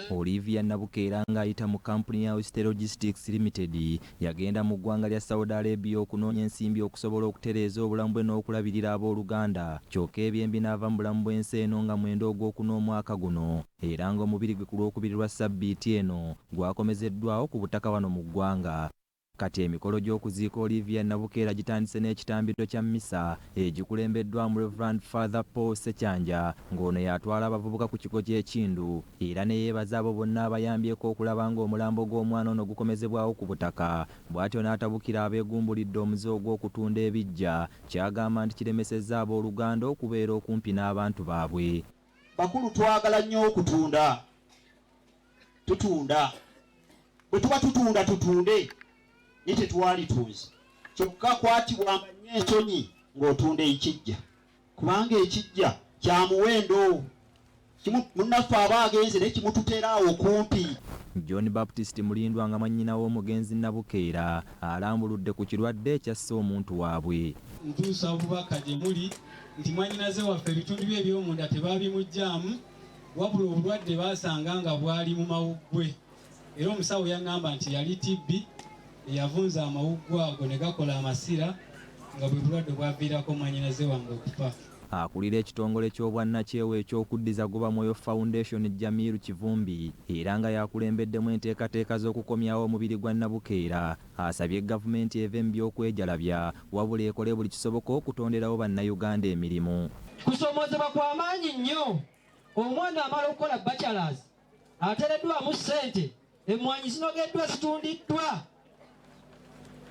Olivia Nabukeera ng'ayita mu kampuni ya Oyster Logistics Limited yagenda mu ggwanga lya Saudi Arabia okunoonya ensimbi okusobola okutereeza obulamu bwe n'okulabirira abooluganda. Kyokka ebyembi n'ava mu bulamu bw'ensi eno nga mwenda ogwokuna omwaka guno, era ng'omubiri gwe ku lwokubiri lwa ssabbiiti eno gwakomezeddwawo ku butaka wano mu ggwanga. Kati emikolo gy'okuziika Olivia Nabukeera gitandise n'ekitambiro kya mmisa egikulembeddwamu Reverend Father Paul Sekyanja, ng'ono yatwala abavubuka ku kigo ky'Ekindu era ne yeebaza abo bonna abayambyeko okulaba ng'omulambo gw'omwana ono gukomezebwawo ku butaka. Bw'atyo n'atabukira abeegumbulidde omuze ogw'okutunda ebiggya, ky'agamba nti kiremesezza abooluganda okubeera okumpi n'abantu baabwe. Bakulu twagala nnyo okutunda. Tutunda. Bwe tuba tutunda tutunde. Nite twali tuzi. Kyokka kwatibwanga nnyo ensonyi ng'otunda ekijja. Kubanga ekijja kya muwendo. Munnaffe aba agenze ne kimututera okumpi. John Baptist Mulindwa nga mwannyina w'omugenzi Nabukeera alambuludde ku kirwadde ekyasse omuntu waabwe. Ntuusa obubaka gye muli nti mwannyinaze waffe ebitundu bye eby'omunda tebaabimuggyaamu, wabula obulwadde baasanga nga bwali mu mawuggwe. Era omusawo yaŋŋamba nti yali TB eyavunza amawuggwe ago ne gakola amasira nga bwe bulwadde bwaviirako mwannyinaze wange okufa. Akulira ekitongole ky'obwannakyewa eky'okuddiza Gobamwoyo Foundation Jamiru Kivumbi era nga yakulembeddemu enteekateeka z'okukomyawo omubiri gwa Nabukeera, asabye gavumenti eve mu by'okwejalabya wabula ekole buli kisoboka okutonderawo bannayuganda emirimu. Kusoomozebwa kwa maanyi nnyo. Omwana amala okukola bachelors ateereddwamu ssente, emmwanyi zinogeddwa zitundiddwa,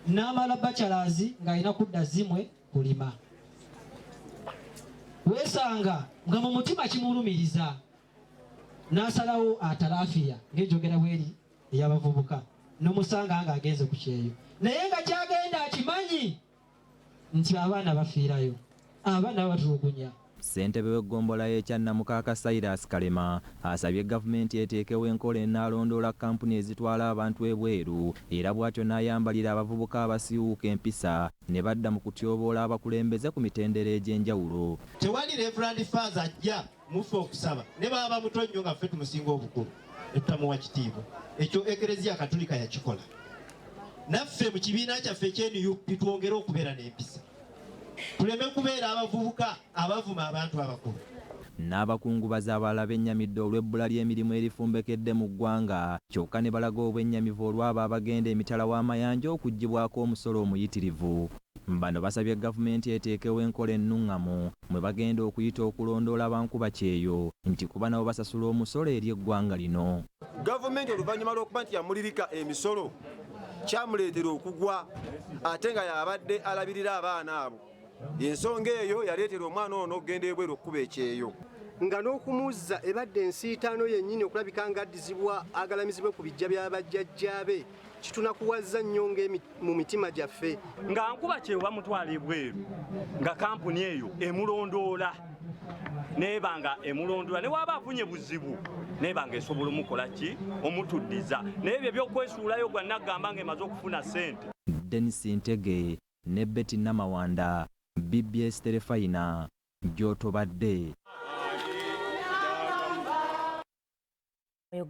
n'amala bachelors ng'alina kudda zimwe kulima. Weesanga nga mu mutima kimulumiriza n'asalawo atalaafiya ng'enjogera bweri ey'abavubuka, n'omusanga ng'agenze ku kyeyo, naye nga kyagenda akimanyi nti abaana bafiirayo, abaana batulugunya. Ssentebe w'eggombolola y'Ekyannamukaaka Cyrus Kalema asabye gavumenti eteekewo enkola enaalondoola kampuni ezitwala abantu ebweru era bw'atyo n'ayambalira abavubuka abasiiwuuka empisa ne badda mu kutyoboola abakulembeze ku mitendera egy'enjawulo. Tewali Reverend Father ajja mufe okusaba ne baba muto nnyo nga ffe tumusinga obukulu ne tutamuwa kitiibwa. Ekyo Ekereziya Katulika yakikola. Naffe mu kibiina kyaffe eky'NUP twongere okubeera n'empisa. Tuleme kubeera abavubuka abavuma abantu abakulu. N'abakungubazi abalala bennyamidde olw'ebbula ly'emirimu erifumbekedde mu ggwanga, kyokka ne balaga obwennyamivu olw'abo abagenda emitala w'amayanja okuggyibwako omusolo omuyitirivu. Bano basabye gavumenti eteekewo enkola ennuŋŋamu mwe bagenda okuyita okulondoola bankuba kyeyo nti kuba nabo basasula omusolo eri eggwanga lino. Gavumenti oluvannyuma lw'okuba nti yamulirika emisolo kyamuleetera okugwa ate nga yabadde alabirira abaana abo. Ensonga eyo yaleetera omwana ono okugenda ebweru okukuba ekyeyo. Nga n'okumuzza ebadde ensiitaano yennyini okulabika ng'addizibwa agalamizibwe ku bijja bya bajjajjaabe kitunakuwazza nnyo mu mitima gyaffe. Nga nkuba kyewa mutwala ebweru nga kampuni eyo emulondoola nebanga emulondoola ne waba afunye buzibu nebanga esobola omukola ki omutuddiza naye ebyo by'okwesuulayo gwa nagamba nga emaze okufuna ssente. Dennis Ntege ne Betty Namawanda, BBS Terefayina, gy'otobadde.